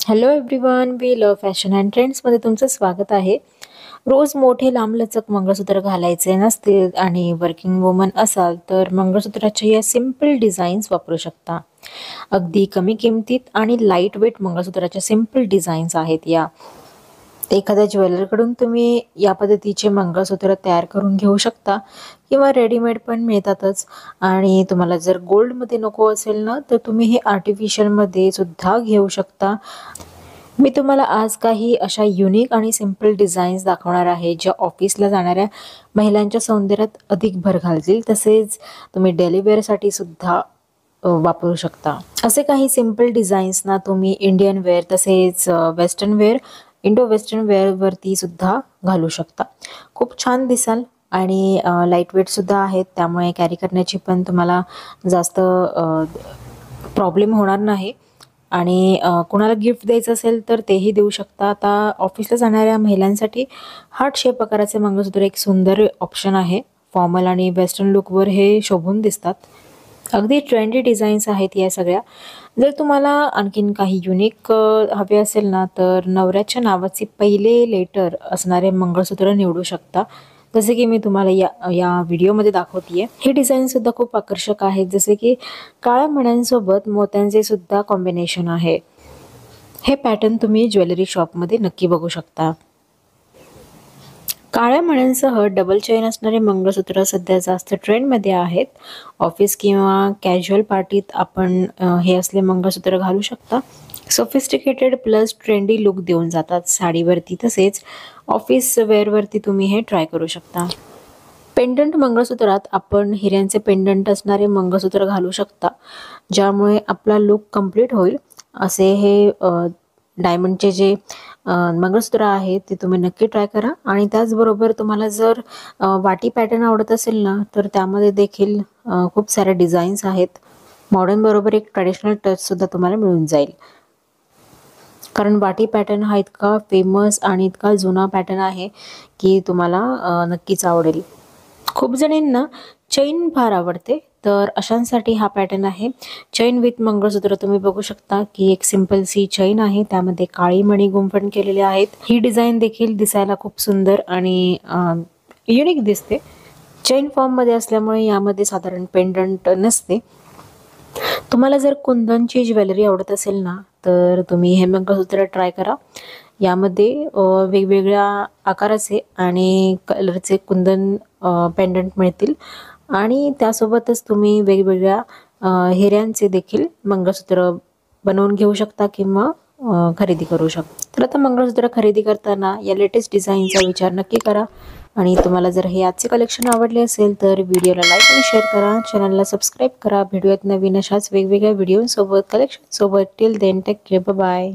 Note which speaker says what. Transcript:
Speaker 1: Hello everyone, we love fashion and ट्रेंड्समध्ये तुमचं स्वागत आहे. रोज मोठे लांबलचक मंगळसूत्र घालायचे नसतील आणि वर्किंग वुमन असाल तर मंगळसूत्राच्या या सिंपल डिझाईन्स वापरू शकता. अगदी कमी किमतीत आणि लाईट वेट मंगळसूत्राच्या सिंपल डिझाईन्स आहेत या. एखाद्या ज्वेलरकडून तुम्ही या पद्धतीचे मंगळसूत्र तयार करून घेऊ शकता किंवा रेडीमेड पण मिळतातच. आणि तुम्हाला जर गोल्डमध्ये नको असेल ना तर तुम्ही हे आर्टिफिशियलमध्ये सुद्धा घेऊ शकता. मी तुम्हाला आज काही अशा युनिक आणि सिंपल डिझाईन्स दाखवणार आहे ज्या ऑफिसला जाणाऱ्या महिलांच्या सौंदर्यात अधिक भर घालतील, तसेच तुम्ही डेली वेअरसाठी सुद्धा वापरू शकता. असे काही सिंपल डिझाईन्स ना तुम्ही इंडियन वेअर तसेच वेस्टर्न वेअर, इंडो वेस्टर्न वेअरवरती सुद्धा घालू शकता. खूप छान दिसाल आणि लाईट वेट सुद्धा आहेत, त्यामुळे कॅरी करण्याची पण तुम्हाला जास्त प्रॉब्लेम होणार नाही. आणि कोणाला गिफ्ट द्यायचं असेल तर तेही देऊ शकता. आता ऑफिसला जाणाऱ्या महिलांसाठी हार्ट शेप आकाराचे मंगळसूत्र एक सुंदर ऑप्शन आहे. फॉर्मल आणि वेस्टर्न लुकवर हे शोभून दिसतात. अगदी ट्रेंडी डिझाईन्स आहेत या सगळ्या. जर तुम्हाला आणखीन काही युनिक हवे असेल ना तर नवऱ्याच्या नावाचे पहिले लेटर असणारे मंगळसूत्र निवडू शकता, जसे की मी तुम्हाला या व्हिडिओमध्ये दाखवते. हे डिझाईनसुद्धा खूप आकर्षक आहेत, जसे की काळ्या मण्यांसोबत मोत्यांचे सुद्धा कॉम्बिनेशन आहे. हे पॅटर्न तुम्ही ज्वेलरी शॉपमध्ये नक्की बघू शकता. काळ्या मण्यांसह डबल चेन असणारे मंगळसूत्र सध्या जास्त ट्रेंडमध्ये आहेत. ऑफिस किंवा कॅज्युअल पार्टीत आपण हे असले मंगळसूत्र घालू शकता. सोफिस्टिकेटेड प्लस ट्रेंडी लुक देऊन जातात साडीवरती, तसेच ऑफिस वेअरवरती तुम्ही हे ट्राय करू शकता. पेंडंट मंगळसूत्रात आपण हिऱ्यांचे पेंडंट असणारे मंगळसूत्र घालू शकता, ज्यामुळे आपला लुक कंप्लीट होईल. असे हे डायमंडचे जे मंगळसूत्र आहे ते तुम्ही नक्की ट्राय करा. आणि त्याचबरोबर तुम्हाला जर वाटी पॅटर्न आवडत असेल ना तर त्यामध्ये देखील खूप साऱ्या डिझाईन्स आहेत. मॉडर्न बरोबर एक ट्रॅडिशनल टचसुद्धा तुम्हाला मिळून जाईल, कारण वाटी पॅटर्न हा इतका फेमस आणि इतका जुना पॅटर्न आहे की तुम्हाला नक्कीच आवडेल. खूप जणींना चैन फार आवडते, तर अशांसाठी हा पॅटर्न आहे. चैन विथ मंगळसूत्र तुम्ही बघू शकता की एक सिंपल सी चैन आहे, त्यामध्ये काळी मणी गुंफण केलेले आहेत. ही डिझाईन देखील दिसायला खूप सुंदर आणि युनिक दिसते. चैन फॉर्ममध्ये असल्यामुळे यामध्ये साधारण पेंडंट नसते. तुम्हाला जर कुंदनची ज्वेलरी आवडत असेल ना तर तुम्ही हे मंगळसूत्र ट्राय करा. यामध्ये वेगवेगळ्या आकाराचे आणि कलरचे कुंदन पेंडंट मिळतील आणि त्यासोबतच तुम्ही वेगवेगळ्या हिऱ्यांचे देखील मंगळसूत्र बनवून घेऊ शकता किंवा खरेदी करू शकता. तर आता मंगळसूत्र खरेदी करताना या लेटेस्ट डिझाईनचा विचार नक्की करा. आणि तुम्हाला जर हे आजचे कलेक्शन आवडले असेल तर व्हिडिओला लाईक आणि शेअर करा, चॅनलला सबस्क्राईब करा. भेटूयात नवीन अशाच वेगवेगळ्या व्हिडिओसोबत, कलेक्शनसोबत. Till then take care, bye.